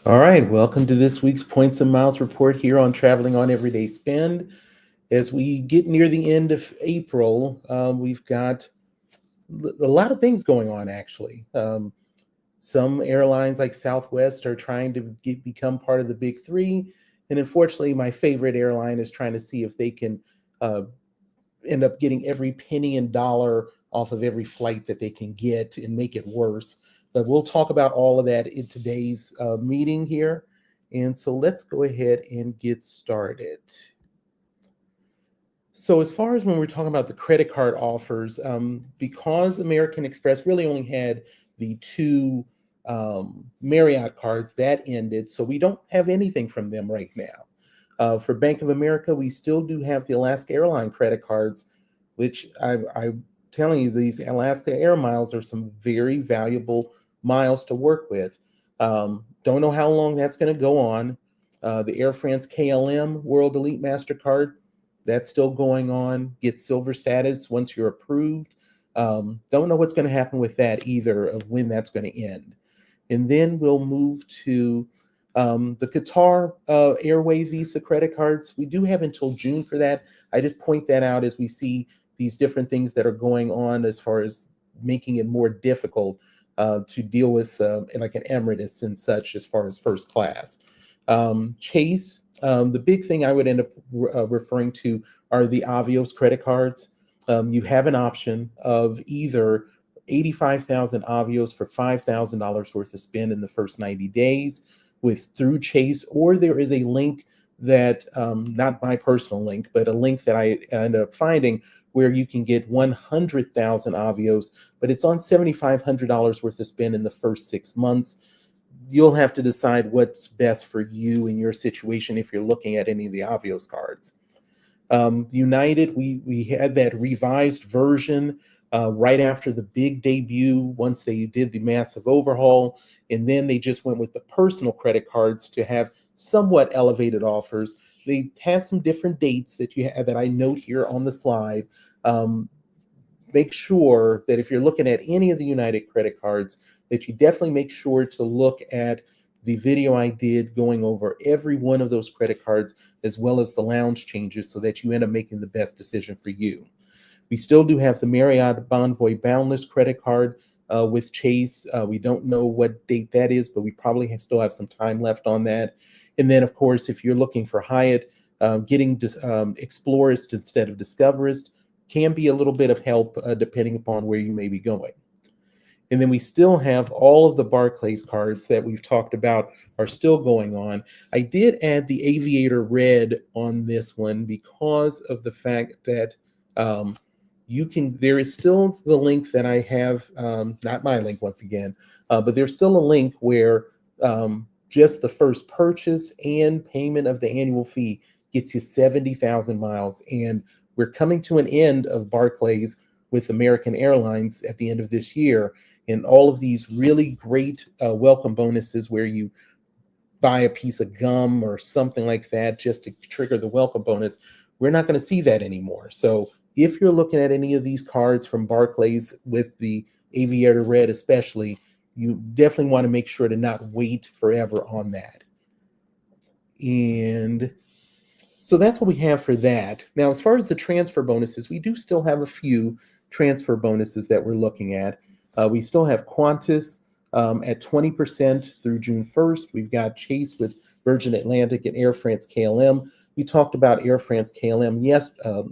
All right, welcome to this week's Points and Miles report here on Traveling on Everyday Spend. As we get near the end of April, we've got a lot of things going on, actually. Some airlines like Southwest are trying to become part of the big three. And unfortunately, my favorite airline is trying to see if they can uh, end up getting every penny and dollar off of every flight that they can get and make it worse. But we'll talk about all of that in today's meeting here. And so let's go ahead and get started. So as far as when we're talking about the credit card offers, because American Express really only had the two Marriott cards that ended, so we don't have anything from them right now. For Bank of America, we still do have the Alaska Airline credit cards, which I'm telling you, these Alaska Air Miles are some very valuable miles to work with. Don't know how long that's going to go on. The Air France KLM World Elite MasterCard, that's still going on. Get silver status once you're approved. Don't know what's going to happen with that either, of when that's going to end. And then we'll move to the Qatar Airway Visa credit cards. We do have until June for that. I just point that out as we see these different things that are going on as far as making it more difficult to deal with like an Emirates and such as far as first class. Chase, the big thing I would end up referring to are the Avios credit cards. You have an option of either 85,000 Avios for $5,000 worth of spend in the first 90 days with through Chase, or there is a link that, not my personal link, but a link that I ended up finding where you can get 100,000 Avios, but it's on $7,500 worth of spend in the first 6 months. You'll have to decide what's best for you in your situation if you're looking at any of the Avios cards. United, we had that revised version right after the big debut, once they did the massive overhaul, and then they just went with the personal credit cards to have somewhat elevated offers. They have some different dates that you have that I note here on the slide. Make sure that if you're looking at any of the United credit cards, that you definitely make sure to look at the video I did going over every one of those credit cards, as well as the lounge changes, so that you end up making the best decision for you. We still do have the Marriott Bonvoy Boundless credit card with Chase. We don't know what date that is, but we probably still have some time left on that. And then, of course, if you're looking for Hyatt, getting Explorist instead of Discoverist can be a little bit of help depending upon where you may be going. And then we still have all of the Barclays cards that we've talked about are still going on. I did add the Aviator Red on this one because of the fact that there is still the link that I have, not my link once again, but there's still a link where just the first purchase and payment of the annual fee gets you 70,000 miles. And we're coming to an end of Barclays with American Airlines at the end of this year. And all of these really great welcome bonuses where you buy a piece of gum or something like that just to trigger the welcome bonus, we're not going to see that anymore. So if you're looking at any of these cards from Barclays with the Aviator Red especially, you definitely want to make sure to not wait forever on that. And so that's what we have for that. Now, as far as the transfer bonuses, we do still have a few transfer bonuses that we're looking at. We still have Qantas at 20% through June 1st. We've got Chase with Virgin Atlantic and Air France KLM. We talked about Air France KLM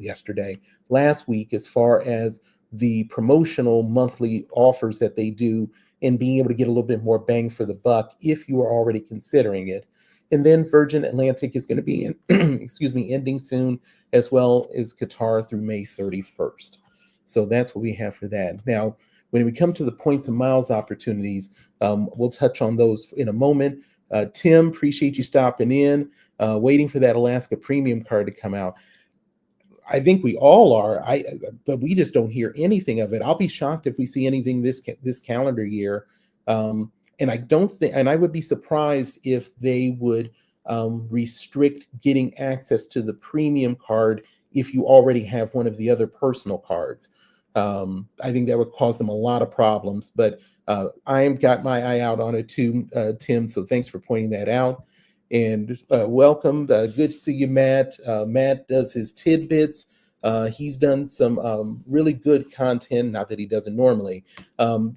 yesterday, last week, as far as the promotional monthly offers that they do and being able to get a little bit more bang for the buck if you are already considering it. And then Virgin Atlantic is going to be ending soon, as well as Qatar through May 31st. So that's what we have for that. Now, when we come to the points and miles opportunities, we'll touch on those in a moment. Tim, appreciate you stopping in, waiting for that Alaska Premium card to come out. I think we all are, but we just don't hear anything of it. I'll be shocked if we see anything this calendar year. And I would be surprised if they would restrict getting access to the premium card if you already have one of the other personal cards. I think that would cause them a lot of problems. But I am got my eye out on it too, Tim. So thanks for pointing that out. And welcome. Good to see you, Matt. Matt does his tidbits. He's done some really good content, not that he doesn't normally,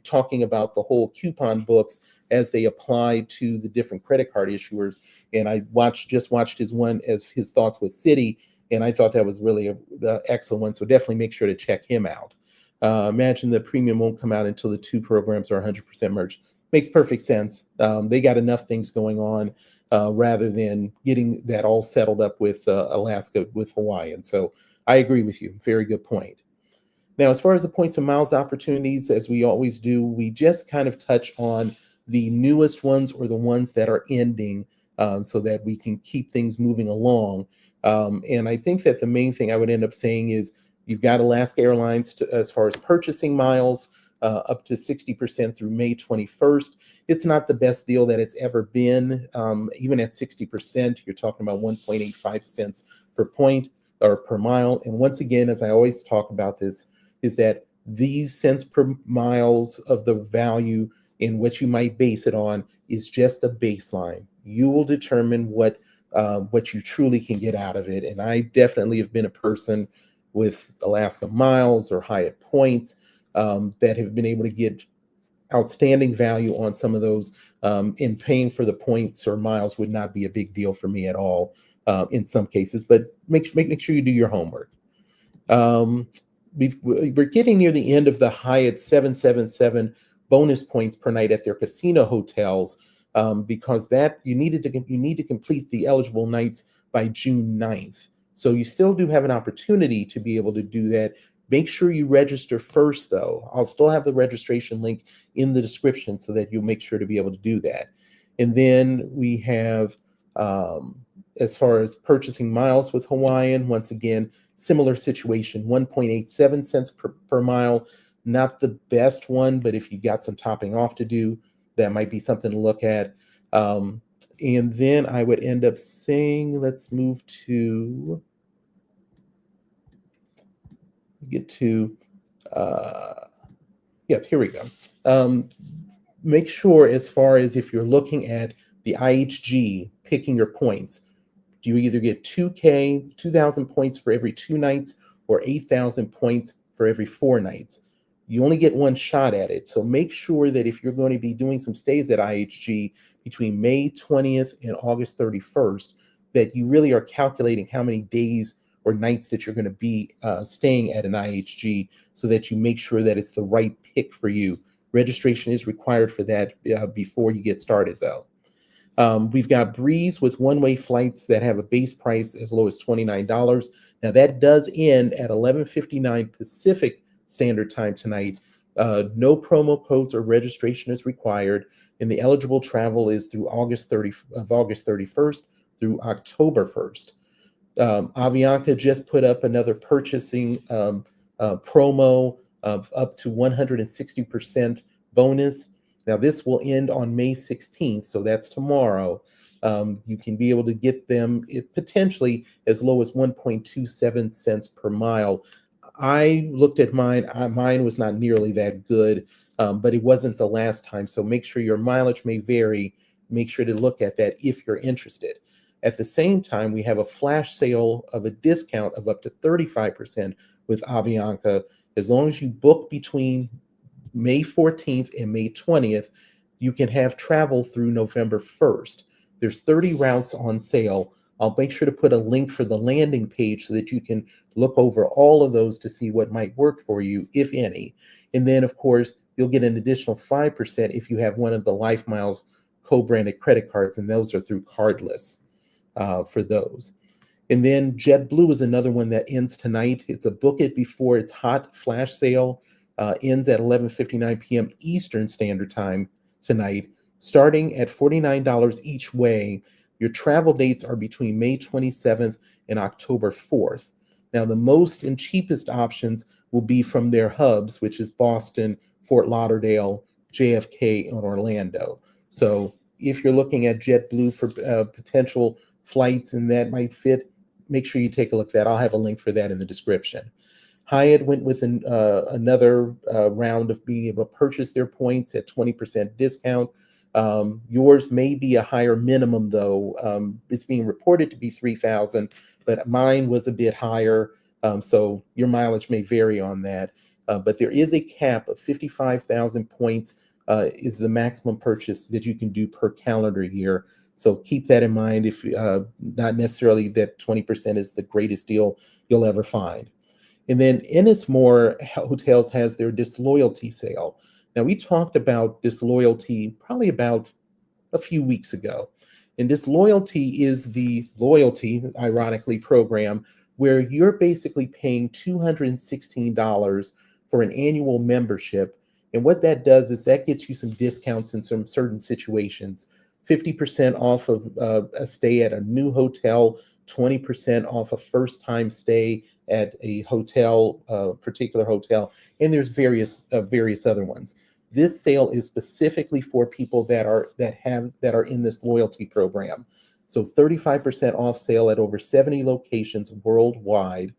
talking about the whole coupon books as they apply to the different credit card issuers. And I just watched his one as his thoughts with Citi, and I thought that was really an excellent one. So definitely make sure to check him out. Imagine the premium won't come out until the two programs are 100% merged. Makes perfect sense. They got enough things going on rather than getting that all settled up with Alaska, with Hawaiian. So I agree with you. Very good point. Now, as far as the points and miles opportunities, as we always do, we just kind of touch on the newest ones or the ones that are ending so that we can keep things moving along. And I think that the main thing I would end up saying is you've got Alaska Airlines as far as purchasing miles up to 60% through May 21st. It's not the best deal that it's ever been. Even at 60%, you're talking about 1.85 cents per point or per mile. And once again, as I always talk about this, is that these cents per miles of the value in what you might base it on is just a baseline. You will determine what you truly can get out of it. And I definitely have been a person with Alaska Miles or Hyatt Points that have been able to get outstanding value on some of those. In paying for the points or miles would not be a big deal for me at all in some cases, but make sure you do your homework. We're getting near the end of the Hyatt 777 bonus points per night at their casino hotels because that you need to complete the eligible nights by June 9th. So you still do have an opportunity to be able to do that. Make sure you register first, though. I'll still have the registration link in the description so that you'll make sure to be able to do that. And then we have, as far as purchasing miles with Hawaiian, once again, similar situation, 1.87 cents per mile. Not the best one, but if you got some topping off to do, that might be something to look at. And then I would end up saying, let's move to, here we go. Make sure, as far as if you're looking at the IHG, picking your points, do you either get 2,000 points for every 2 nights or 8,000 points for every 4 nights? You only get one shot at it. So make sure that if you're going to be doing some stays at IHG between May 20th and August 31st, that you really are calculating how many days or nights that you're going to be staying at an IHG so that you make sure that it's the right pick for you. Registration is required for that before you get started, though. We've got Breeze with one-way flights that have a base price as low as $29. Now, that does end at 11:59 Pacific Standard Time tonight. No promo codes or registration is required, and the eligible travel is through August 31st through October 1st. Avianca just put up another purchasing promo of up to 160% bonus. Now, this will end on May 16th, so that's tomorrow. You can be able to get them potentially as low as 1.27 cents per mile. I looked at mine. Mine was not nearly that good, but it wasn't the last time. So make sure your mileage may vary. Make sure to look at that if you're interested. At the same time, we have a flash sale of a discount of up to 35% with Avianca. As long as you book between May 14th and May 20th, you can have travel through November 1st. There's 30 routes on sale. I'll make sure to put a link for the landing page so that you can look over all of those to see what might work for you, if any. And then, of course, you'll get an additional 5% if you have one of the Life Miles co-branded credit cards, and those are through Cardless for those. And then JetBlue is another one that ends tonight. It's a book it before it's hot flash sale. Ends at 11:59 p.m. Eastern Standard Time tonight, starting at $49 each way. Your travel dates are between May 27th and October 4th. Now, the most and cheapest options will be from their hubs, which is Boston, Fort Lauderdale, JFK, and Orlando. So if you're looking at JetBlue for potential flights and that might fit, make sure you take a look at that. I'll have a link for that in the description. Hyatt went with another round of being able to purchase their points at 20% discount. Yours may be a higher minimum though. It's being reported to be 3,000, but mine was a bit higher. So your mileage may vary on that. But there is a cap of 55,000 points is the maximum purchase that you can do per calendar year. So keep that in mind. If not necessarily that 20% is the greatest deal you'll ever find. And then Ennismore Hotels has their disloyalty sale. Now, we talked about disloyalty probably about a few weeks ago. And disloyalty is the loyalty, ironically, program where you're basically paying $216 for an annual membership. And what that does is that gets you some discounts in some certain situations. 50% off of a stay at a new hotel, 20% off a first-time stay at a hotel, particular hotel, and there's various other ones. This sale is specifically for people that are in this loyalty program. So 35% off sale at over 70 locations worldwide.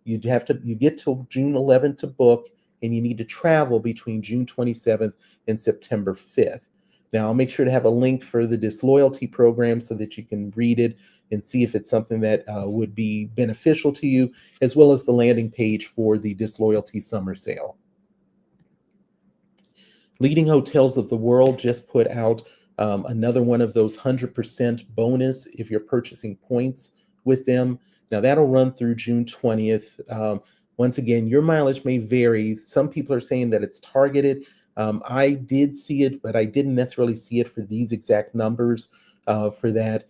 You get till June 11th to book, and you need to travel between June 27th and September 5th. Now, I'll make sure to have a link for the disloyalty program so that you can read it and see if it's something that would be beneficial to you, as well as the landing page for the disloyalty summer sale. Leading Hotels of the World just put out another one of those 100% bonus if you're purchasing points with them. Now, that'll run through June 20th. Once again, your mileage may vary. Some people are saying that it's targeted. I did see it, but I didn't necessarily see it for these exact numbers for that.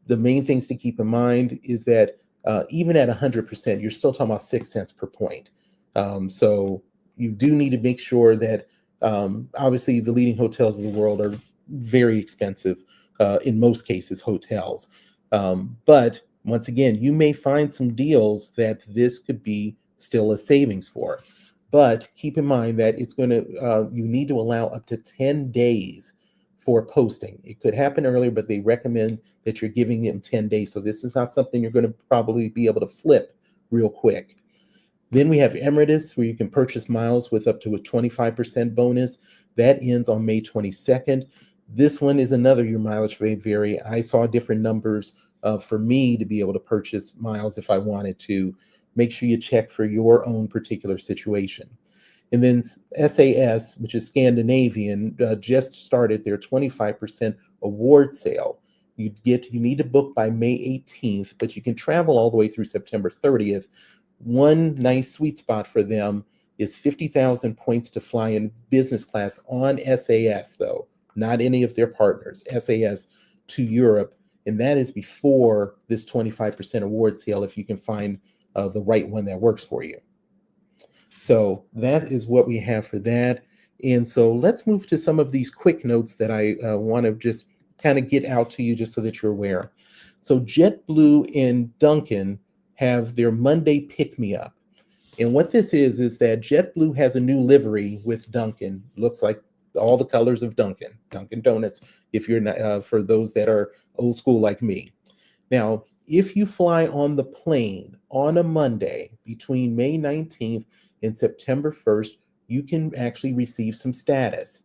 The main things to keep in mind is that even at 100%, you're still talking about 6 cents per point. So you do need to make sure that obviously the leading hotels of the world are very expensive, in most cases, hotels. But once again, you may find some deals that this could be still a savings for. But keep in mind that it's going to, you need to allow up to 10 days for posting. It could happen earlier, but they recommend that you're giving them 10 days. So this is not something you're going to probably be able to flip real quick. Then we have Emirates, where you can purchase miles with up to a 25% bonus. That ends on May 22nd. This one is another your mileage may vary. I saw different numbers for me to be able to purchase miles if I wanted to. Make sure you check for your own particular situation. And then SAS, which is Scandinavian, just started their 25% award sale. You need to book by May 18th, but you can travel all the way through September 30th. One nice sweet spot for them is 50,000 points to fly in business class on SAS, though, not any of their partners, SAS to Europe. And that is before this 25% award sale, if you can find the right one that works for you. So that is what we have for that. And so let's move to some of these quick notes that I want to just kind of get out to you just so that you're aware. So JetBlue and Dunkin have their Monday pick-me-up. And what this is that JetBlue has a new livery with Dunkin. Looks like all the colors of Dunkin Donuts, if you're not, for those that are old school like me. Now, if you fly on the plane on a Monday between May 19th and September 1st, you can actually receive some status.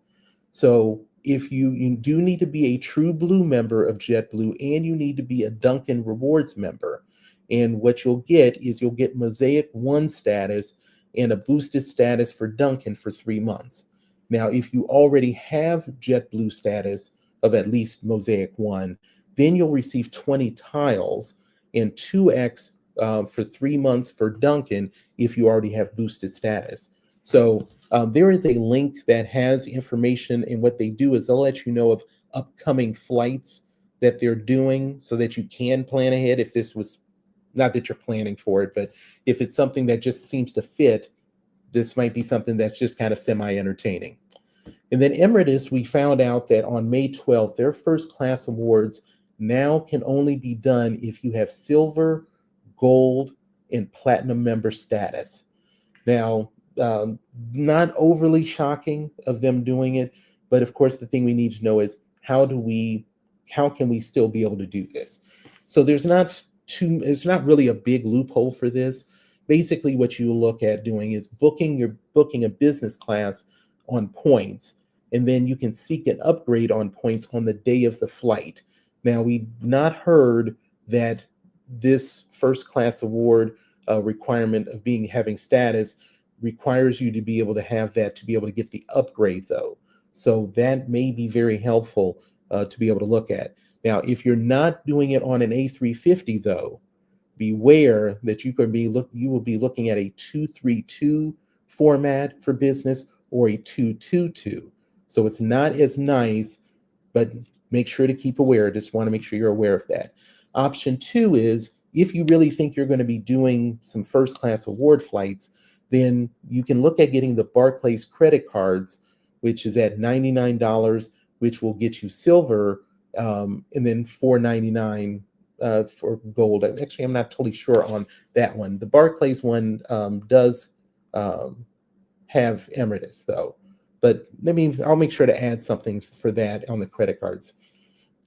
So if you do need to be a True Blue member of JetBlue, and you need to be a Dunkin' Rewards member. And what you'll get is you'll get Mosaic 1 status and a boosted status for Dunkin' for 3 months. Now, if you already have JetBlue status of at least Mosaic 1, then you'll receive 20 tiles and 2x for 3 months for Dunkin' if you already have boosted status. So there is a link that has information, and what they do is they'll let you know of upcoming flights that they're doing so that you can plan ahead if this was, not that you're planning for it, but if it's something that just seems to fit, this might be something that's just kind of semi-entertaining. And then Emirates, we found out that on May 12th, their first class awards now can only be done if you have silver, gold, and platinum member status. Now, not overly shocking of them doing it, but of course the thing we need to know is how can we still be able to do this? So it's not really a big loophole for this. basically what you look at doing is booking a business class on points, and then you can seek an upgrade on points on the day of the flight. Now, we've not heard that this first class award requirement of having status requires you to be able to have that to be able to get the upgrade, though. So that may be very helpful to be able to look at. Now, if you're not doing it on an A350, though, beware that you will be looking at a 232 format for business or a 222. So it's not as nice, but make sure to keep aware. Just want to make sure you're aware of that. Option 2 is if you really think you're going to be doing some first class award flights, then you can look at getting the Barclays credit cards, which is at $99, which will get you silver, and then $499 for gold. Actually, I'm not totally sure on that one. The Barclays one does have Emirates, though. But I'll make sure to add something for that on the credit cards.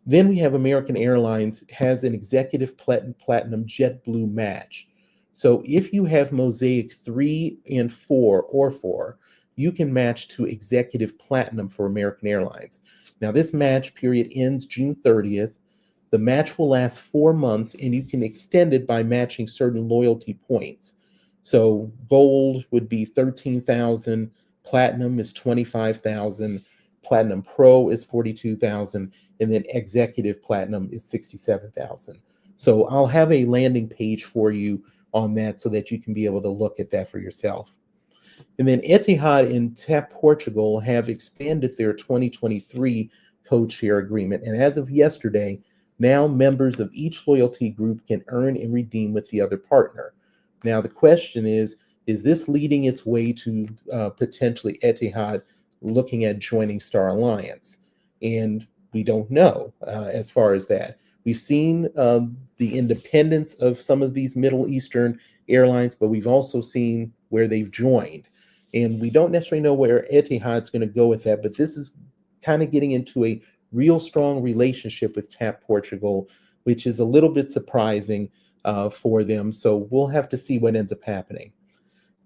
Then we have American Airlines has an executive platinum JetBlue match. So if you have Mosaic 3 and 4, you can match to executive platinum for American Airlines. Now, this match period ends June 30th. The match will last 4 months, and you can extend it by matching certain loyalty points. So gold would be 13,000, platinum is 25,000, platinum pro is 42,000, and then executive platinum is 67,000. So I'll have a landing page for you on that so that you can be able to look at that for yourself. And then Etihad and TAP Portugal have expanded their 2023 code share agreement. And as of yesterday, now members of each loyalty group can earn and redeem with the other partner. Now, the question is this leading its way to potentially Etihad looking at joining Star Alliance? And we don't know as far as that. We've seen the independence of some of these Middle Eastern airlines, but we've also seen where they've joined. And we don't necessarily know where Etihad's going to go with that, but this is kind of getting into a real strong relationship with TAP Portugal, which is a little bit surprising for them. So we'll have to see what ends up happening.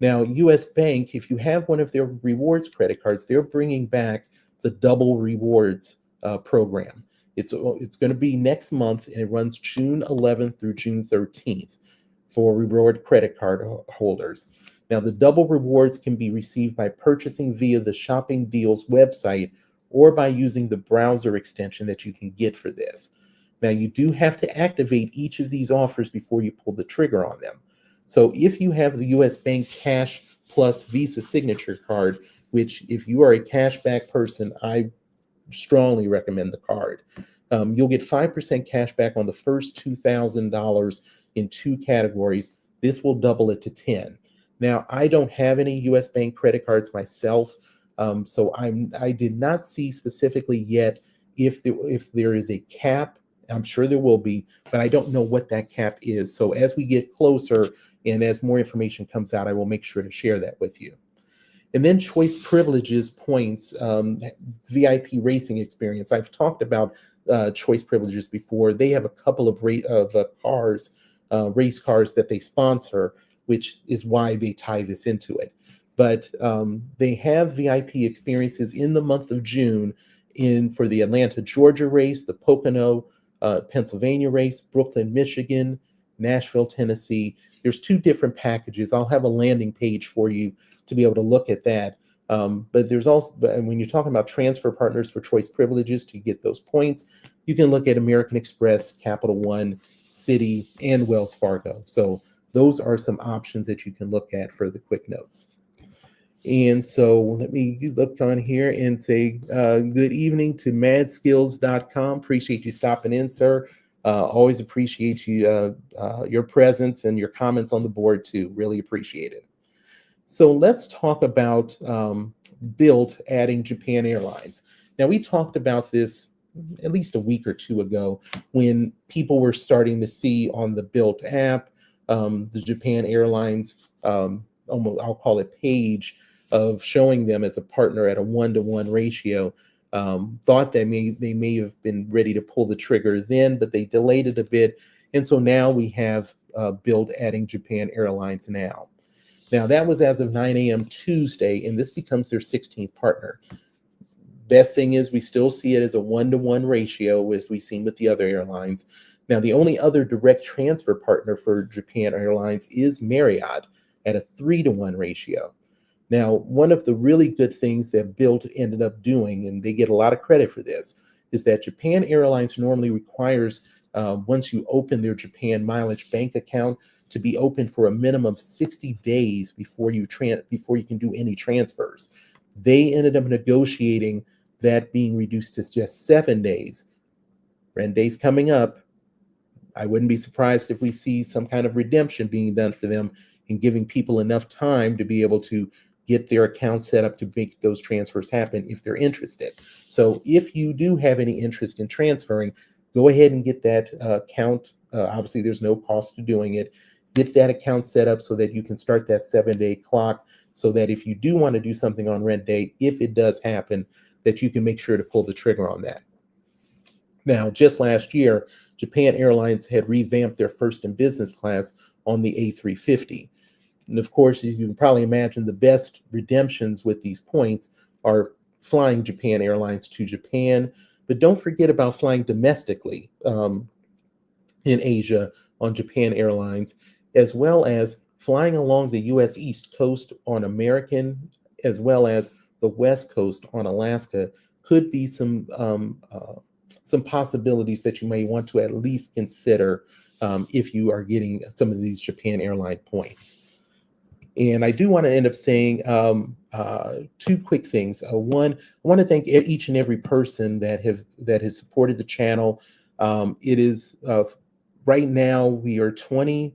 Now, US Bank, if you have one of their rewards credit cards, they're bringing back the double rewards program. It's going to be next month, and it runs June 11th through June 13th for reward credit card holders. Now, the double rewards can be received by purchasing via the Shopping Deals website or by using the browser extension that you can get for this. Now, you do have to activate each of these offers before you pull the trigger on them. So if you have the US Bank Cash Plus Visa Signature card, which if you are a cashback person, I strongly recommend the card. You'll get 5% cash back on the first $2,000 in 2 categories. This will double it to 10. Now, I don't have any US Bank credit cards myself, so I did not see specifically yet if there is a cap. I'm sure there will be, but I don't know what that cap is. So as we get closer and as more information comes out, I will make sure to share that with you. And then choice privileges points, VIP racing experience. I've talked about choice privileges before. They have a couple of race cars that they sponsor, which is why they tie this into it. But they have VIP experiences in the month of June for the Atlanta, Georgia race, the Pocono, Pennsylvania race, Brooklyn, Michigan, Nashville, Tennessee. There's 2 different packages. I'll have a landing page for you to be able to look at that. But there's also, when you're talking about transfer partners for choice privileges to get those points, you can look at American Express, Capital One, Citi, and Wells Fargo. So those are some options that you can look at for the quick notes. And so let me look on here and say good evening to madskills.com. Appreciate you stopping in, sir. Always appreciate you, your presence and your comments on the board too. Really appreciate it. So let's talk about Bilt adding Japan Airlines. Now, we talked about this at least a week or 2 ago when people were starting to see on the Bilt app, the Japan Airlines, I'll call it page, of showing them as a partner at a 1-to-1 ratio. Thought that they may have been ready to pull the trigger then, but they delayed it a bit. And so now we have Bilt adding Japan Airlines now. Now, that was as of 9 a.m. Tuesday, and this becomes their 16th partner. Best thing is we still see it as a 1-to-1 ratio, as we've seen with the other airlines. Now, the only other direct transfer partner for Japan Airlines is Marriott at a 3-to-1 ratio. Now, one of the really good things that Bilt ended up doing, and they get a lot of credit for this, is that Japan Airlines normally requires, once you open their Japan mileage bank account, to be open for a minimum of 60 days before you can do any transfers. They ended up negotiating that being reduced to just 7 days. Rent days coming up. I wouldn't be surprised if we see some kind of redemption being done for them and giving people enough time to be able to get their account set up to make those transfers happen if they're interested. So if you do have any interest in transferring, go ahead and get that account. Obviously, there's no cost to doing it. Get that account set up so that you can start that 7-day clock, so that if you do want to do something on rent day, if it does happen, that you can make sure to pull the trigger on that. Now, just last year, Japan Airlines had revamped their first and business class on the A350. And of course, as you can probably imagine, the best redemptions with these points are flying Japan Airlines to Japan. But don't forget about flying domestically in Asia on Japan Airlines, as well as flying along the U.S. East Coast on American, as well as the West Coast on Alaska. Could be some possibilities that you may want to at least consider if you are getting some of these Japan Airline points. And I do want to end up saying two quick things. One, I want to thank each and every person that has supported the channel. It is right now we are 20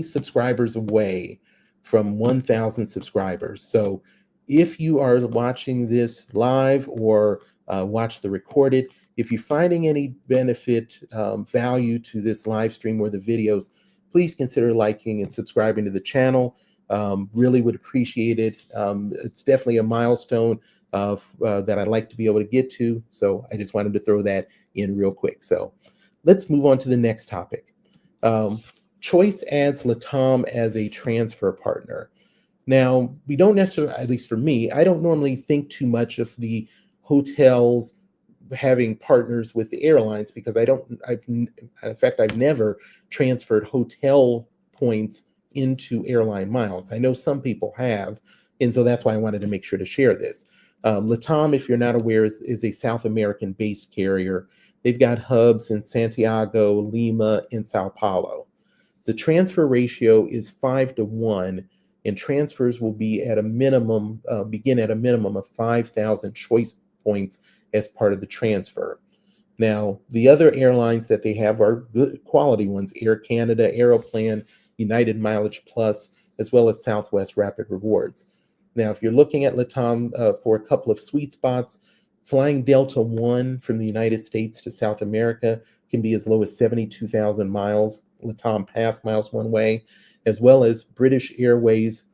subscribers away from 1,000 subscribers. So if you are watching this live or watch the recorded, if you're finding any benefit, value to this live stream or the videos, please consider liking and subscribing to the channel. Really would appreciate it. It's definitely a milestone that I'd like to be able to get to. So I just wanted to throw that in real quick. So let's move on to the next topic. Choice adds LATAM as a transfer partner. Now, we don't necessarily, at least for me, I don't normally think too much of the hotels having partners with the airlines, because in fact, I've never transferred hotel points into airline miles. I know some people have, and so that's why I wanted to make sure to share this. LATAM, if you're not aware, is a South American-based carrier. They've got hubs in Santiago, Lima, and Sao Paulo. The transfer ratio is 5-to-1, and transfers will be at a minimum, begin at a minimum of 5,000 choice points as part of the transfer. Now, the other airlines that they have are good quality ones: Air Canada, Aeroplan, United Mileage Plus, as well as Southwest Rapid Rewards. Now, if you're looking at LATAM for a couple of sweet spots, flying Delta One from the United States to South America can be as low as 72,000 miles, LATAM Pass miles one way, as well as British Airways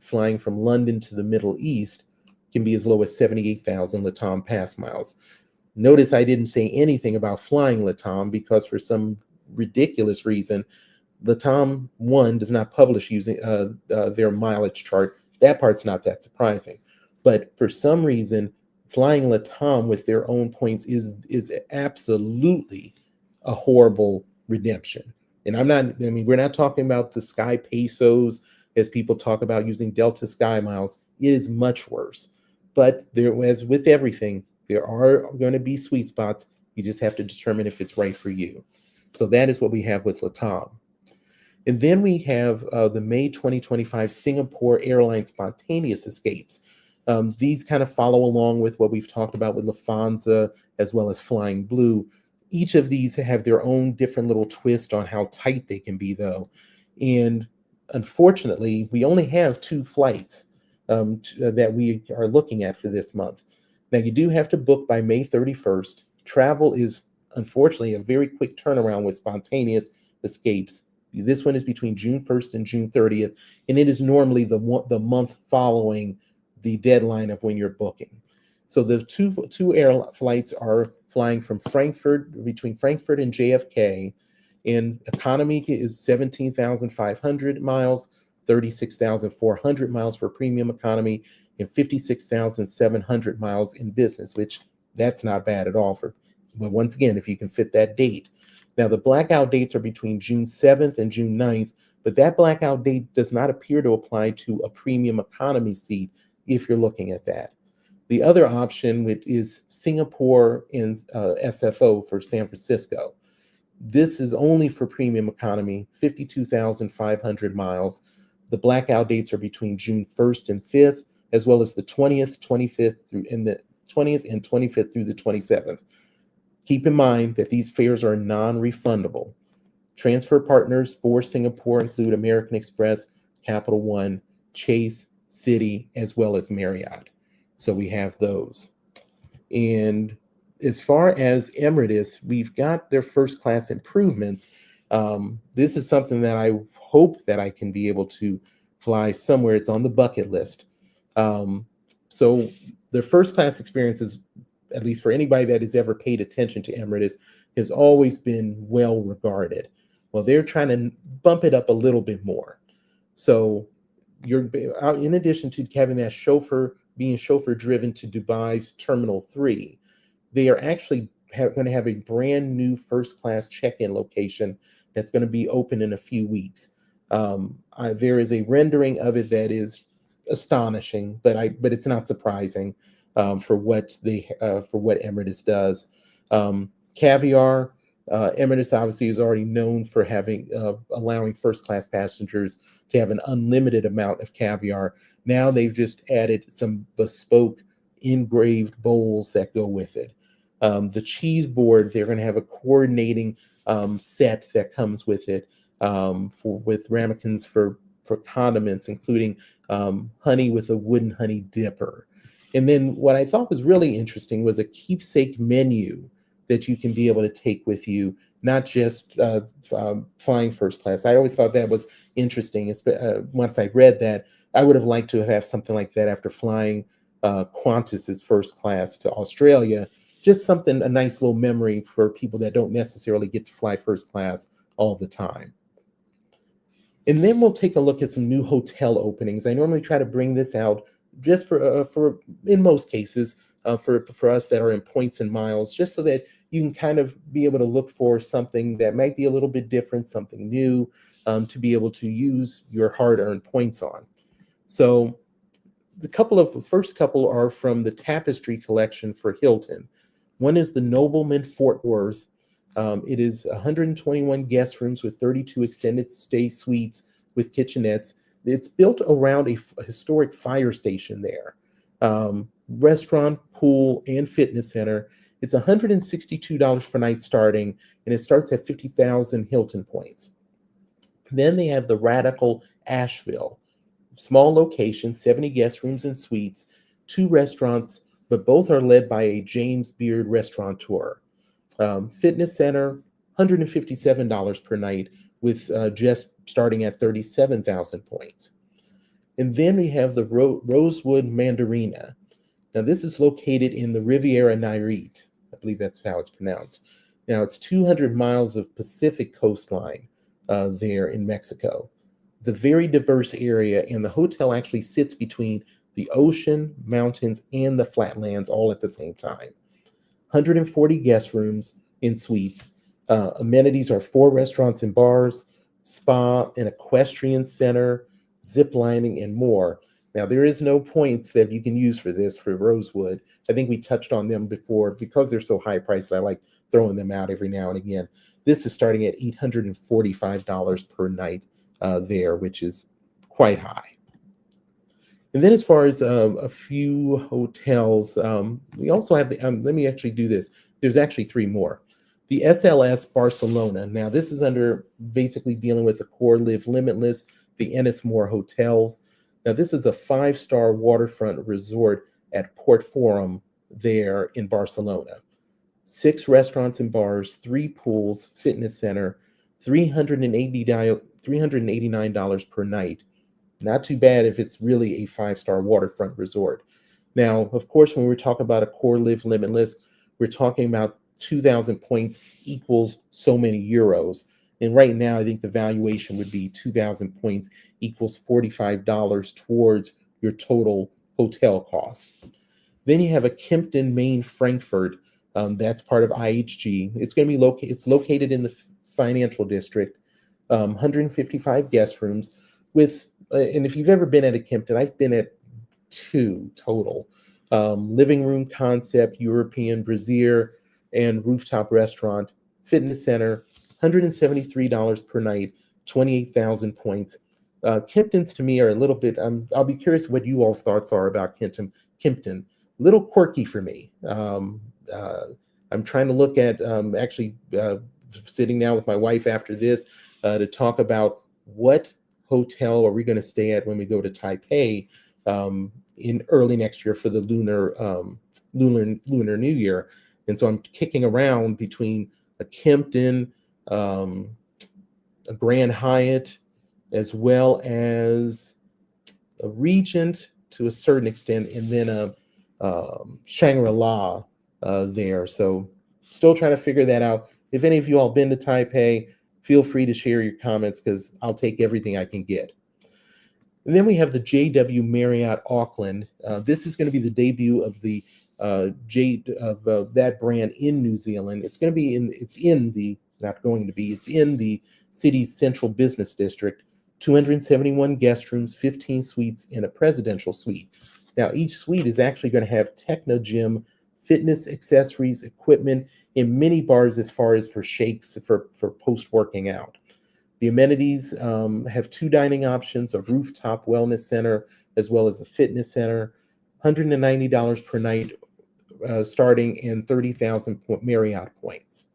flying from London to the Middle East can be as low as 78,000 LATAM Pass miles. Notice I didn't say anything about flying LATAM because for some ridiculous reason, LATAM One does not publish using their mileage chart. That part's not that surprising. But for some reason, flying LATAM with their own points is absolutely a horrible redemption. And we're not talking about the Sky Pesos as people talk about using Delta Sky miles. It is much worse. But there, as with everything, there are going to be sweet spots. You just have to determine if it's right for you. So that is what we have with LATAM. And then we have the May 2025 Singapore Airlines spontaneous escapes. These kind of follow along with what we've talked about with Lufthansa as well as Flying Blue. Each of these have their own different little twist on how tight they can be, though. And unfortunately, we only have 2 flights that we are looking at for this month. Now, you do have to book by May 31st. Travel is, unfortunately, a very quick turnaround with spontaneous escapes. This one is between June 1st and June 30th, and it is normally the month following the deadline of when you're booking. So the two air flights are flying from between Frankfurt and JFK, And economy is 17,500 miles, 36,400 miles for premium economy, and 56,700 miles in business, which that's not bad at all for, but once again, if you can fit that date. Now, the blackout dates are between June 7th and June 9th, but that blackout date does not appear to apply to a premium economy seat if you're looking at that. The other option, which is Singapore and SFO for San Francisco. This is only for premium economy, 52,500 miles. The blackout dates are between June 1st and 5th, as well as the 20th, 25th through in the 20th and 25th through the 27th. Keep in mind that these fares are non-refundable. Transfer partners for Singapore include American Express, Capital One, Chase, Citi, as well as Marriott. So we have those. And as far as Emirates, we've got their first class improvements. This is something that I hope that I can be able to fly somewhere. It's on the bucket list. So their first class experiences, at least for anybody that has ever paid attention to Emirates, has always been well regarded. Well, they're trying to bump it up a little bit more. So you're, in addition to having that being chauffeur driven to Dubai's Terminal 3, they are actually going to have a brand new first class check-in location that's going to be open in a few weeks. There is a rendering of it that is astonishing, but it's not surprising for what Emirates does. Caviar. Emirates obviously is already known for allowing first class passengers to have an unlimited amount of caviar. Now they've just added some bespoke engraved bowls that go with it. The cheese board, they're going to have a coordinating set that comes with it with ramekins for condiments, including honey with a wooden honey dipper. And then what I thought was really interesting was a keepsake menu that you can be able to take with you, not just flying first class. I always thought that was interesting. Once I read that, I would have liked to have something like that after flying Qantas's first class to Australia. Just a nice little memory for people that don't necessarily get to fly first class all the time. And then we'll take a look at some new hotel openings. I normally try to bring this out just for in most cases, for us that are in points and miles, just so that you can kind of be able to look for something that might be a little bit different, something new, to be able to use your hard-earned points on. So the first couple are from the Tapestry collection for Hilton. One is the Nobleman Fort Worth. It is 121 guest rooms with 32 extended stay suites with kitchenettes. It's built around a historic fire station there. Restaurant, pool, and fitness center. It's $162 per night starting, and it starts at 50,000 Hilton points. Then they have the Radical Asheville. Small location, 70 guest rooms and suites, 2 restaurants, but both are led by a James Beard restaurateur. Fitness center, $157 per night, with just starting at 37,000 points. And then we have the Rosewood Mandarina. Now, this is located in the Riviera Nayarit. I believe that's how it's pronounced. Now, it's 200 miles of Pacific coastline there in Mexico. It's a very diverse area, and the hotel actually sits between the ocean, mountains, and the flatlands all at the same time. 140 guest rooms in suites. Amenities are 4 restaurants and bars, spa, an equestrian center, zip lining, and more. Now, there is no points that you can use for this for Rosewood. I think we touched on them before. Because they're so high priced, I like throwing them out every now and again. This is starting at $845 per night there, which is quite high. And then as far as a few hotels, we also have let me actually do this. There's actually 3 more. The SLS Barcelona. Now, this is under basically dealing with the Accor Live Limitless, the Ennismore hotels. Now, this is a 5-star waterfront resort at Port Forum there in Barcelona. 6 restaurants and bars, 3 pools, fitness center, $389 per night. Not too bad if it's really a 5-star waterfront resort. Now, of course, when we're talking about Accor Live Limitless, we're talking about 2,000 points equals so many euros. And right now, I think the valuation would be 2,000 points equals $45 towards your total hotel cost. Then you have a Kimpton, Maine, Frankfurt. That's part of IHG. It's going to be It's located in the financial district. 155 guest rooms with, and if you've ever been at a Kimpton, I've been at 2 total. Living room concept, European, brazier, and rooftop restaurant, fitness center, $173 per night, 28,000 points. Kimptons to me are a little bit, I'll be curious what you all's thoughts are about Kimpton. Little quirky for me. I'm trying to look at, sitting down with my wife after this to talk about what hotel are we going to stay at when we go to Taipei in early next year for the Lunar New Year. And so I'm kicking around between a Kimpton, a Grand Hyatt, as well as a Regent to a certain extent, and then a Shangri-La there. So still trying to figure that out. If any of you all been to Taipei, feel free to share your comments because I'll take everything I can get. And then we have the JW Marriott Auckland. This is going to be the debut of the that brand in New Zealand. It's in the city's central business district. 271 guest rooms, 15 suites, and a presidential suite. Now, each suite is actually going to have techno gym, fitness accessories, equipment, and mini bars as far as for shakes for post-working out. The amenities have 2 dining options, a rooftop wellness center, as well as a fitness center, $190 per night starting, and 30,000 Marriott points.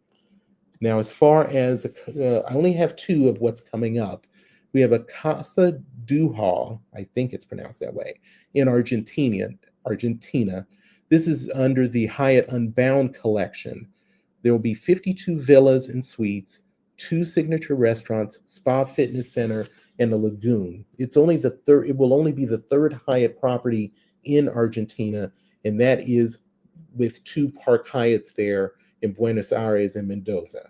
Now, as far as, I only have 2 of what's coming up. We have a Casa Duha, I think it's pronounced that way, in Argentina. This is under the Hyatt Unbound collection. There will be 52 villas and suites, 2 signature restaurants, spa fitness center, and a lagoon. It will only be the 3rd Hyatt property in Argentina, and that is with 2 Park Hyatts there in Buenos Aires and Mendoza.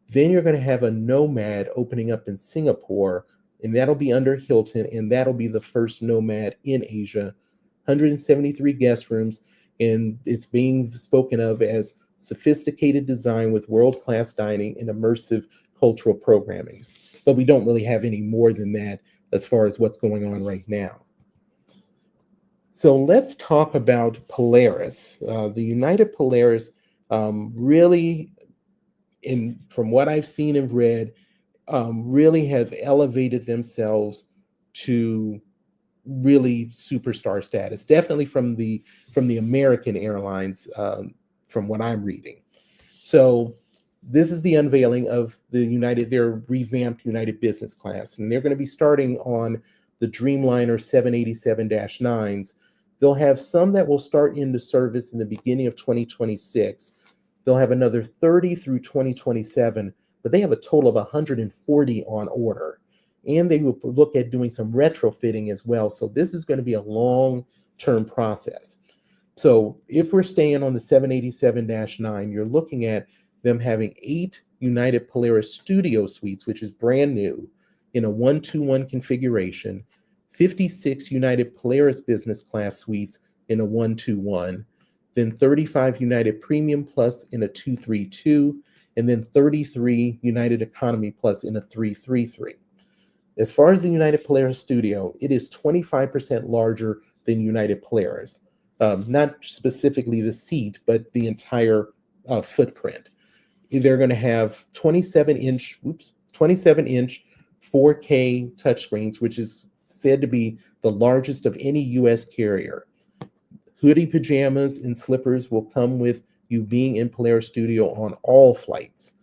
Then you're going to have a Nomad opening up in Singapore, and that'll be under Hilton, and that'll be the first Nomad in Asia. 173 guest rooms, and it's being spoken of as sophisticated design with world-class dining and immersive cultural programming. But we don't really have any more than that as far as what's going on right now. So let's talk about Polaris. The United Polaris really, from what I've seen and read, really have elevated themselves to really superstar status, definitely from the American Airlines, from what I'm reading. So this is the unveiling of their revamped United Business Class, and they're going to be starting on the Dreamliner 787-9s. They'll have some that will start into service in the beginning of 2026. They'll have another 30 through 2027, but they have a total of 140 on order. And they will look at doing some retrofitting as well. So this is going to be a long-term process. So if we're staying on the 787-9, you're looking at them having 8 United Polaris Studio Suites, which is brand new, in a 1-2-1 configuration, 56 United Polaris Business Class Suites in a 1-2-1, then 35 United Premium Plus in a 2-3-2, and then 33 United Economy Plus in a 3-3-3. As far as the United Polaris Studio, it is 25% larger than United Polaris. Not specifically the seat, but the entire footprint. They're going to have 27-inch 4K touchscreens, which is said to be the largest of any U.S. carrier. Hoodie pajamas and slippers will come with you being in Polaris Studio on all flights.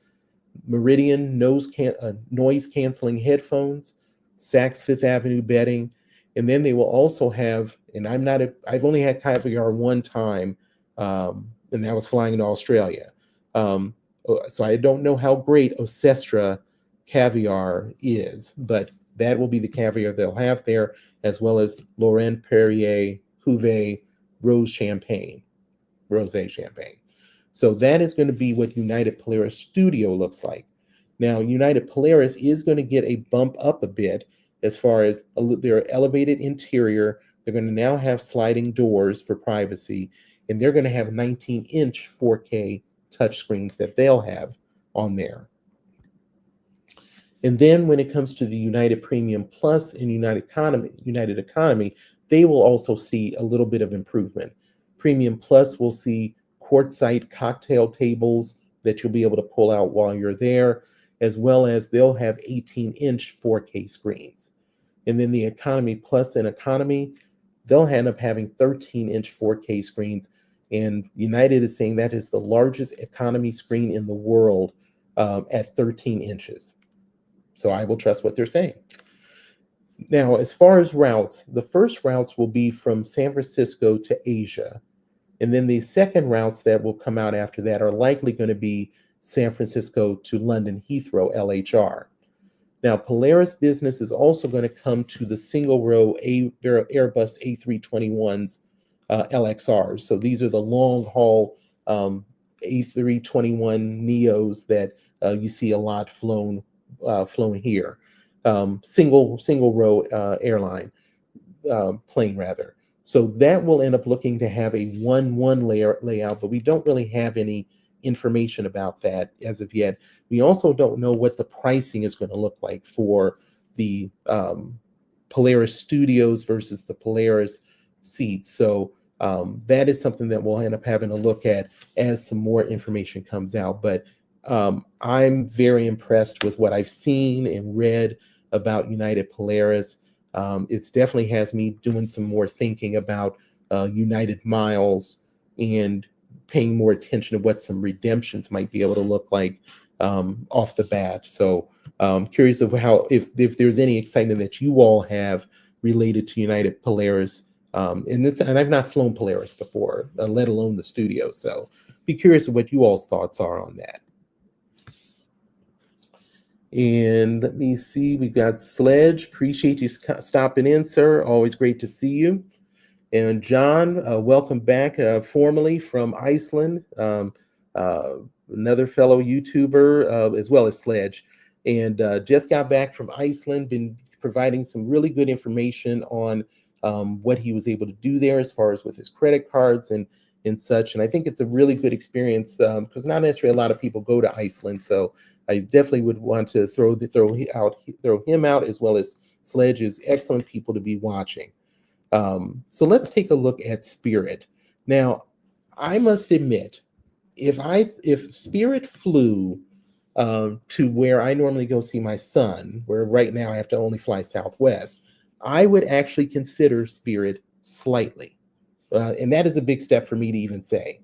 Meridian noise-canceling headphones, Saks Fifth Avenue bedding, and then they will also have, and I've only had caviar one time, and that was flying into Australia. So I don't know how great Ocestra caviar is, but that will be the caviar they'll have there, as well as Laurent Perrier, Cuvée, Rosé Champagne. So that is going to be what United Polaris Studio looks like. Now, United Polaris is going to get a bump up a bit as far as their elevated interior. They're going to now have sliding doors for privacy, and they're going to have 19-inch 4K touchscreens that they'll have on there. And then when it comes to the United Premium Plus and United Economy, they will also see a little bit of improvement. Premium Plus will see quartzite cocktail tables that you'll be able to pull out while you're there, as well as they'll have 18-inch 4K screens. And then the Economy Plus and Economy, they'll end up having 13-inch 4K screens. And United is saying that is the largest economy screen in the world at 13 inches. So I will trust what they're saying. Now, as far as routes, the first routes will be from San Francisco to Asia. And then the second routes that will come out after that are likely going to be San Francisco to London Heathrow, LHR. Now, Polaris business is also going to come to the single row Airbus A321s, LXRs. So these are the long haul A321 Neos that you see a lot flown here. Single row airline plane rather. So that will end up looking to have a 1-1 layout, but we don't really have any information about that as of yet. We also don't know what the pricing is going to look like for the Polaris Studios versus the Polaris seats. So that is something that we'll end up having a look at as some more information comes out. But I'm very impressed with what I've seen and read about United Polaris. It definitely has me doing some more thinking about United Miles and paying more attention to what some redemptions might be able to look like off the bat. So curious of how, if there's any excitement that you all have related to United Polaris. And I've not flown Polaris before, let alone the studio. So be curious of what you all's thoughts are on that. And let me see, we got Sledge. Appreciate you stopping in, sir. Always great to see you. And John, welcome back formally from Iceland. Another fellow YouTuber, as well as Sledge. And just got back from Iceland, been providing some really good information on what he was able to do there as far as with his credit cards and such. And I think it's a really good experience because not necessarily a lot of people go to Iceland. So I definitely would want to throw him out, as well as Sledge is excellent people to be watching. So let's take a look at Spirit. Now, I must admit, if Spirit flew to where I normally go see my son, where right now I have to only fly Southwest, I would actually consider Spirit slightly. And that is a big step for me to even say.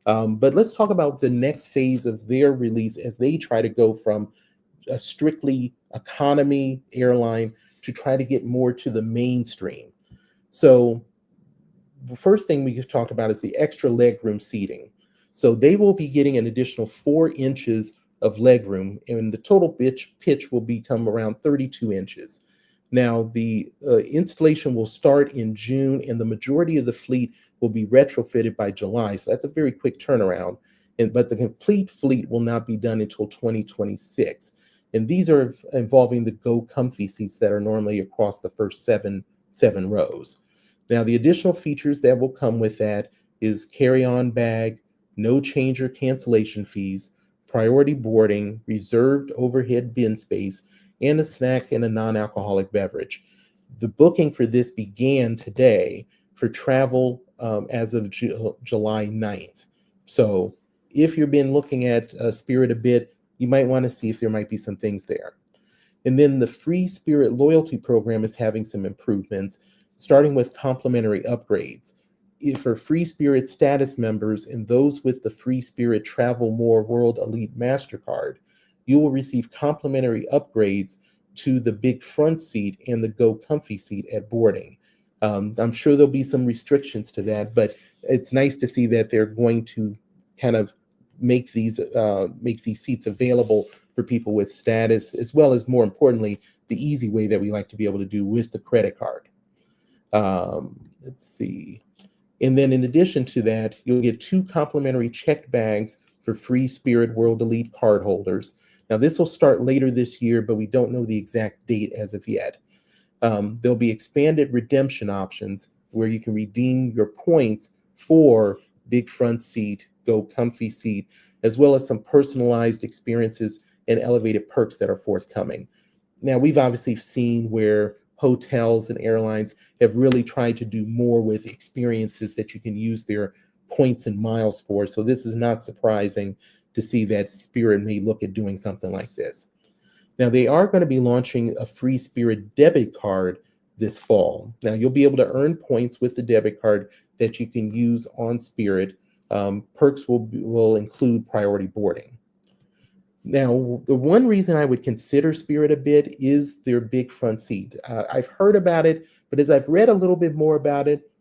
But let's talk about the next phase of their release as they try to go from a strictly economy airline to try to get more to the mainstream. So the first thing we just talked about is the extra legroom seating. So they will be getting an additional 4 inches of legroom, and the total pitch will become around 32 inches. Now, the installation will start in June, and the majority of the fleet will be retrofitted by July. So that's a very quick turnaround. But the complete fleet will not be done until 2026. And these are involving the Go Comfy seats that are normally across the first seven rows. Now, the additional features that will come with that is carry-on bag, no change or cancellation fees, priority boarding, reserved overhead bin space, and a snack and a non-alcoholic beverage. The booking for this began today for travel as of July 9th. So if you've been looking at Spirit a bit, you might want to see if there might be some things there. And then the Free Spirit loyalty program is having some improvements, starting with complimentary upgrades. For Free Spirit status members and those with the Free Spirit Travel More World Elite MasterCard, you will receive complimentary upgrades to the big front seat and the Go Comfy seat at boarding. I'm sure there'll be some restrictions to that, but it's nice to see that they're going to kind of make these seats available for people with status, as well as, more importantly, the easy way that we like to be able to do with the credit card. Let's see. And then in addition to that, you'll get 2 complimentary checked bags for Free Spirit World Elite card holders. Now, this will start later this year, but we don't know the exact date as of yet. There'll be expanded redemption options where you can redeem your points for big front seat, go comfy seat, as well as some personalized experiences and elevated perks that are forthcoming. Now, we've obviously seen where hotels and airlines have really tried to do more with experiences that you can use their points and miles for. So this is not surprising to see that Spirit may look at doing something like this. Now, they are going to be launching a free Spirit debit card this fall. Now, you'll be able to earn points with the debit card that you can use on Spirit. Perks will include priority boarding. Now, the one reason I would consider Spirit a bit is their big front seat. I've heard about it, but as I've read a little bit more about it,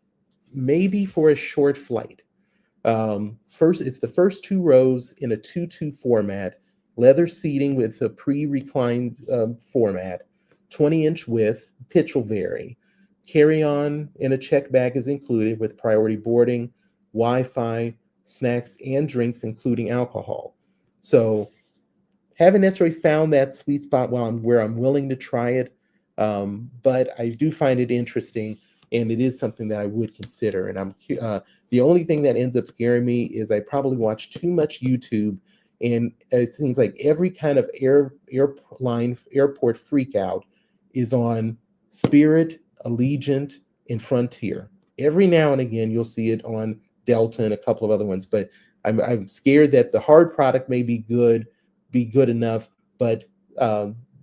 maybe for a short flight. First, it's the first 2 rows in a 2-2 format, leather seating with a pre-reclined format, 20-inch width, pitch will vary. Carry-on and a check bag is included with priority boarding, Wi-Fi, snacks, and drinks, including alcohol. So haven't necessarily found that sweet spot where I'm willing to try it, but I do find it interesting, and it is something that I would consider. And the only thing that ends up scaring me is I probably watch too much YouTube, and it seems like every kind of airport freak out is on Spirit, Allegiant, and Frontier. Every now and again, you'll see it on Delta and a couple of other ones, but I'm scared that the hard product may be good enough, but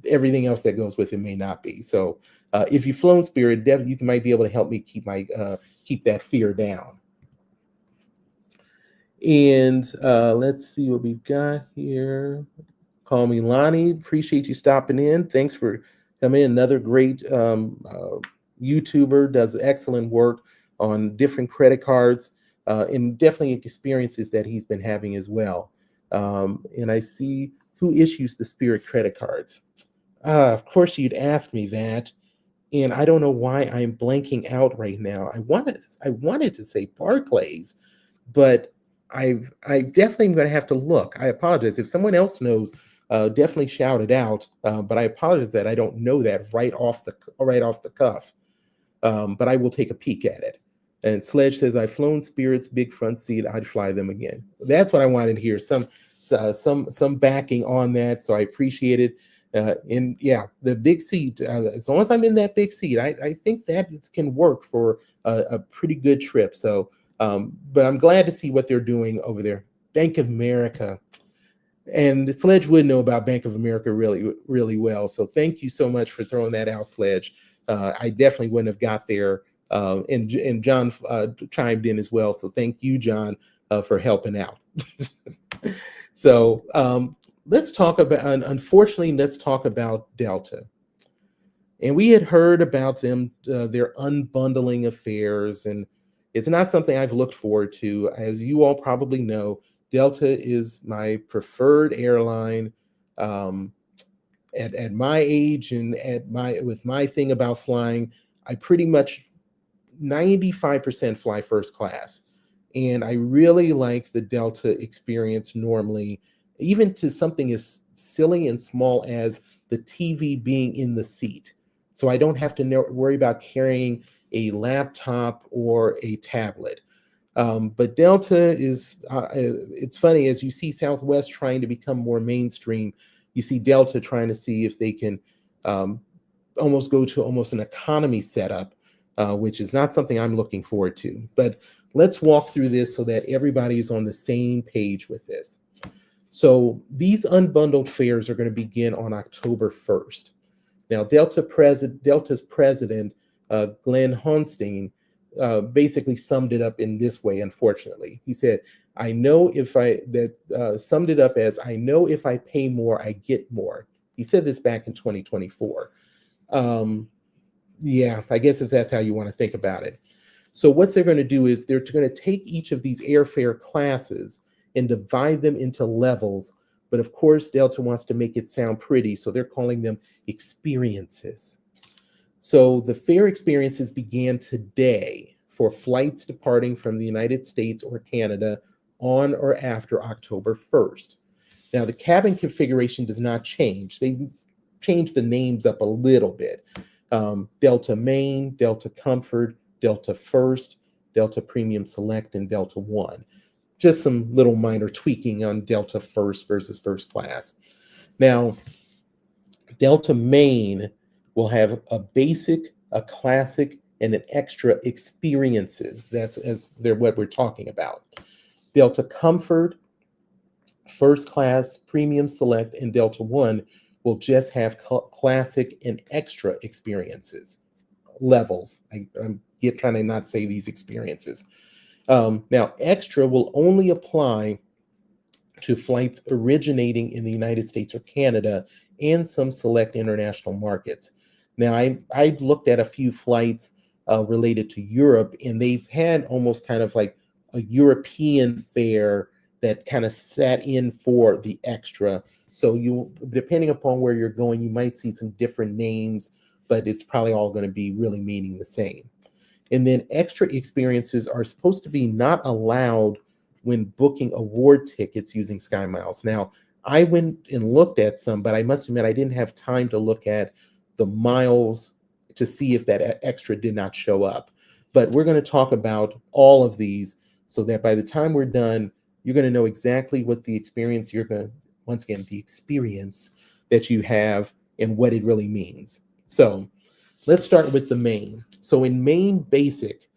everything else that goes with it may not be. So if you've flown Spirit, you might be able to help me keep that fear down. And let's see what we've got here. Call me Lonnie. Appreciate you stopping in. Thanks for coming in. Another great YouTuber, does excellent work on different credit cards and definitely experiences that he's been having as well. And I see who issues the Spirit credit cards. Of course, you'd ask me that, and I don't know why I'm blanking out right now. I wanted to say Barclays, but I definitely am going to have to look. I apologize if someone else knows. Definitely shout it out. But I apologize that I don't know that right off the cuff. But I will take a peek at it. And Sledge says, I've flown Spirit's big front seat. I'd fly them again. That's what I wanted to hear. Some backing on that. So I appreciate it. And yeah, the big seat, as long as I'm in that big seat, I think that can work for a pretty good trip. So, but I'm glad to see what they're doing over there. Bank of America. And Sledge would know about Bank of America really, really well. So thank you so much for throwing that out, Sledge. I definitely wouldn't have got there. And John chimed in as well. So thank you, John, for helping out. So let's talk about, unfortunately, let's talk about Delta. And we had heard about them, their unbundling affairs, and it's not something I've looked forward to. As you all probably know, Delta is my preferred airline. At my age and with my thing about flying, I pretty much 95% fly first class. And I really like the Delta experience normally, even to something as silly and small as the TV being in the seat. So I don't have to worry about carrying a laptop or a tablet. But Delta is, it's funny, as you see Southwest trying to become more mainstream, you see Delta trying to see if they can almost go to almost an economy setup, which is not something I'm looking forward to. But let's walk through this so that everybody is on the same page with this. So these unbundled fares are going to begin on October 1st. Now, Delta's president, Glenn Honstein, basically summed it up in this way, unfortunately. He said, summed it up as, I know if I pay more, I get more. He said this back in 2024. Yeah, I guess if that's how you want to think about it. So what they're going to do is they're going to take each of these airfare classes and divide them into levels. But of course, Delta wants to make it sound pretty, so they're calling them experiences. So the fare experiences began today for flights departing from the United States or Canada on or after October 1st. Now, the cabin configuration does not change. They changed the names up a little bit. Delta Main, Delta Comfort, Delta First, Delta Premium Select, and Delta One. Just some little minor tweaking on Delta First versus first class. Now, Delta Main will have a basic, a classic, and an extra experiences. That's as they're what we're talking about. Delta Comfort, first class, premium select, and Delta One will just have classic and extra experiences levels. I'm trying to not say these experiences. Now, extra will only apply to flights originating in the United States or Canada and some select international markets. Now, I looked at a few flights related to Europe, and they've had almost kind of like a European fare that kind of sat in for the extra. So you, depending upon where you're going, you might see some different names, but it's probably all going to be really meaning the same. And then extra experiences are supposed to be not allowed when booking award tickets using SkyMiles. Now, I went and looked at some, but I must admit I didn't have time to look at the miles to see if that extra did not show up. But we're going to talk about all of these so that by the time we're done, you're going to know exactly what the experience you're going to, once again, the experience that you have and what it really means. So let's start with the main. So in main basic,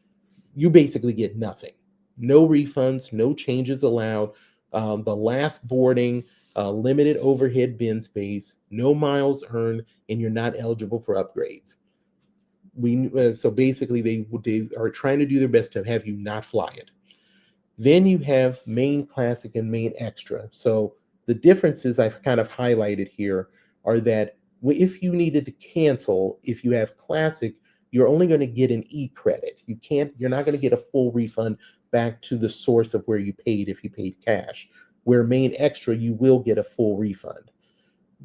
you basically get nothing. No refunds, no changes allowed. The last boarding, limited overhead bin space, no miles earned, and you're not eligible for upgrades. So basically they are trying to do their best to have you not fly it. Then you have main classic and main extra. So the differences I've kind of highlighted here are that if you needed to cancel, if you have classic, you're only going to get an e-credit. You're not going to get a full refund back to the source of where you paid if you paid cash. Where main extra, you will get a full refund.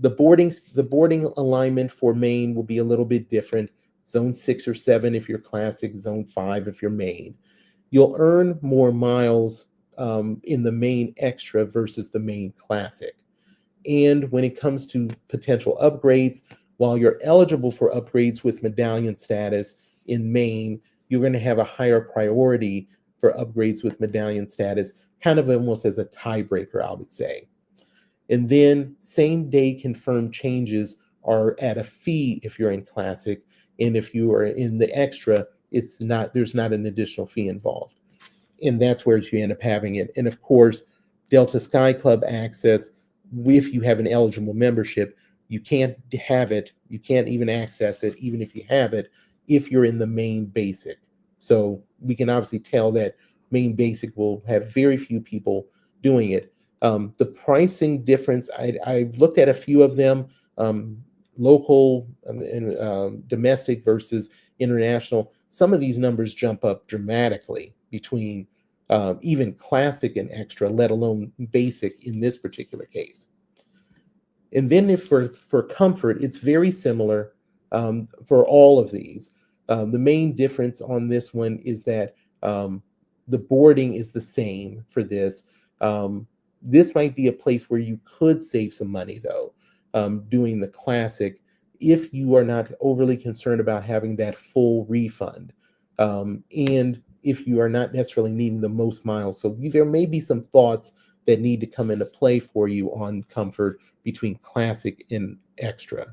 The boarding alignment for main will be a little bit different. Zone 6 or 7 if you're classic, zone 5 if you're main. You'll earn more miles in the main extra versus the main classic. And when it comes to potential upgrades, while you're eligible for upgrades with medallion status in main, you're going to have a higher priority for upgrades with medallion status, kind of almost as a tiebreaker, I would say. And then same day confirmed changes are at a fee if you're in classic, and if you are in the extra, there's not an additional fee involved. And that's where you end up having it. And of course, Delta Sky Club access, if you have an eligible membership, you can't have it, you can't even access it, even if you have it, if you're in the main basic. So we can obviously tell that main basic will have very few people doing it. The pricing difference, I've looked at a few of them, local and domestic versus international. Some of these numbers jump up dramatically between even classic and extra, let alone basic in this particular case. And then if for comfort, it's very similar for all of these. The main difference on this one is that the boarding is the same for this. This might be a place where you could save some money, though, doing the classic, if you are not overly concerned about having that full refund. And if you are not necessarily needing the most miles. So there may be some thoughts that need to come into play for you on comfort between classic and extra.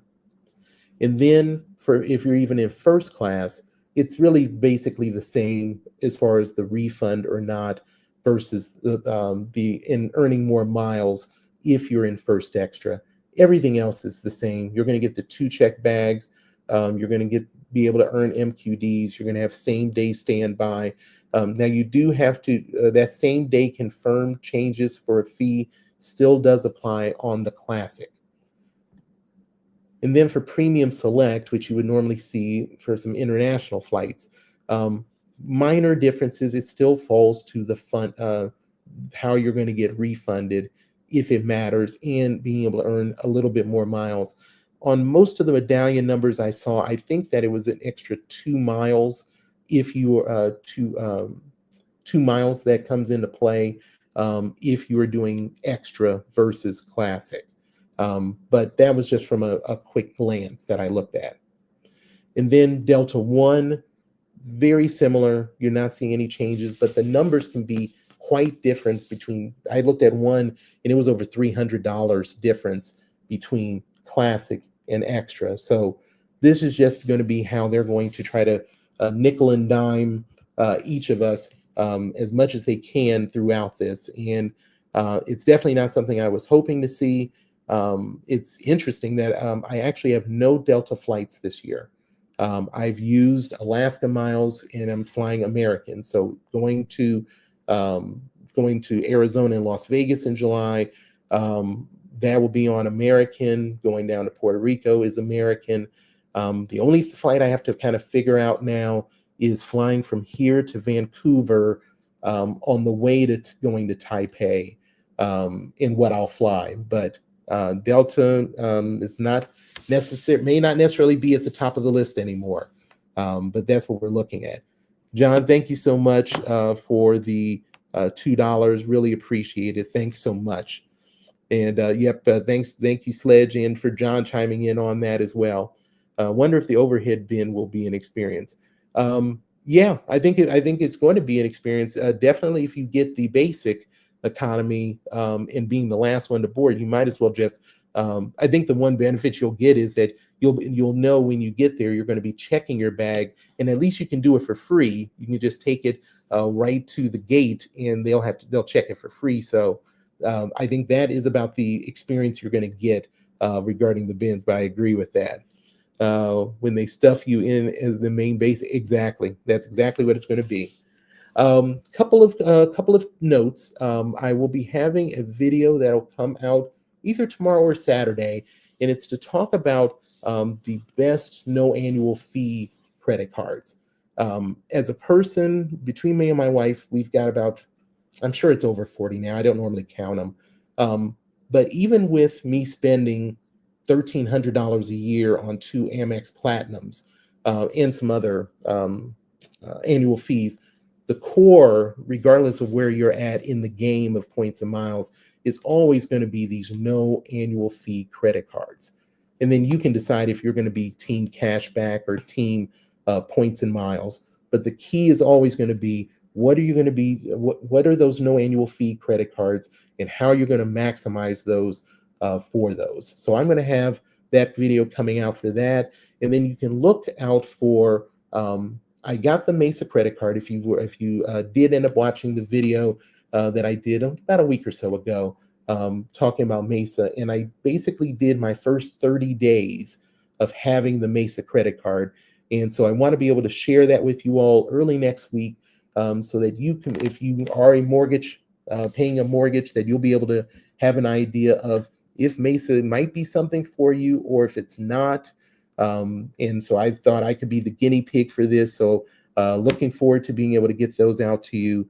And then if you're even in first class, it's really basically the same as far as the refund or not versus in earning more miles if you're in first extra. Everything else is the same. You're going to get the 2 check bags. You're going to be able to earn MQDs. You're going to have same day standby. Now you do have to, that same day confirmed changes for a fee still does apply on the classic. And then for premium select, which you would normally see for some international flights, minor differences, it still falls to the fund, how you're going to get refunded if it matters, and being able to earn a little bit more miles. On most of the medallion numbers I saw, I think that it was an extra 2 miles if you 2 miles that comes into play. if you are doing extra versus classic. But that was just from a quick glance that I looked at. And then Delta One, very similar. You're not seeing any changes, but the numbers can be quite different between, I looked at one and it was over $300 difference between classic and extra. So this is just going to be how they're going to try to nickel and dime each of us as much as they can throughout this. And it's definitely not something I was hoping to see. It's interesting that I actually have no Delta flights this year. I've used Alaska miles and I'm flying American. So going to Arizona and Las Vegas in July, that will be on American. Going down to Puerto Rico is American. The only flight I have to kind of figure out now is flying from here to Vancouver on the way to going to Taipei in what I'll fly. But Delta is not necessary, may not necessarily be at the top of the list anymore, but that's what we're looking at. John, thank you so much for the $2. Really appreciate it. Thanks so much. And thank you, Sledge, and for John chiming in on that as well. Wonder if the overhead bin will be an experience. Yeah, I think it's going to be an experience. Definitely, if you get the basic economy and being the last one to board, you might as well just. I think the one benefit you'll get is that you'll know when you get there you're going to be checking your bag, and at least you can do it for free. You can just take it right to the gate, and they'll check it for free. So I think that is about the experience you're going to get regarding the bins. But I agree with that. When they stuff you in as the main base, exactly. That's exactly what it's going to be. Couple of notes. I will be having a video that'll come out either tomorrow or Saturday, and it's to talk about the best no annual fee credit cards. As a person, between me and my wife, we've got about, I'm sure it's over 40 now. I don't normally count them. But even with me spending $1,300 a year on 2 Amex Platinums and some other annual fees, the core, regardless of where you're at in the game of points and miles, is always going to be these no annual fee credit cards. And then you can decide if you're going to be team cashback or team points and miles. But the key is always going to be, what are those no annual fee credit cards, and how you're going to maximize those for those. So I'm going to have that video coming out for that. And then you can look out for, I got the Mesa credit card. If you did end up watching the video that I did about a week or so ago, talking about Mesa, and I basically did my first 30 days of having the Mesa credit card. And so I want to be able to share that with you all early next week, so that you can, if you are a mortgage, paying a mortgage, that you'll be able to have an idea of if Mesa might be something for you or if it's not. And so I thought I could be the guinea pig for this. So looking forward to being able to get those out to you.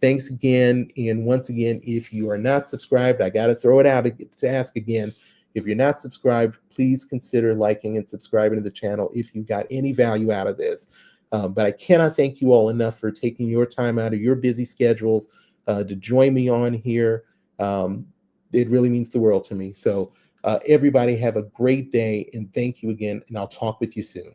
Thanks again. And once again, if you are not subscribed, I got to throw it out to ask again. If you're not subscribed, please consider liking and subscribing to the channel if you got any value out of this. But I cannot thank you all enough for taking your time out of your busy schedules to join me on here. It really means the world to me. So everybody have a great day, and thank you again, and I'll talk with you soon.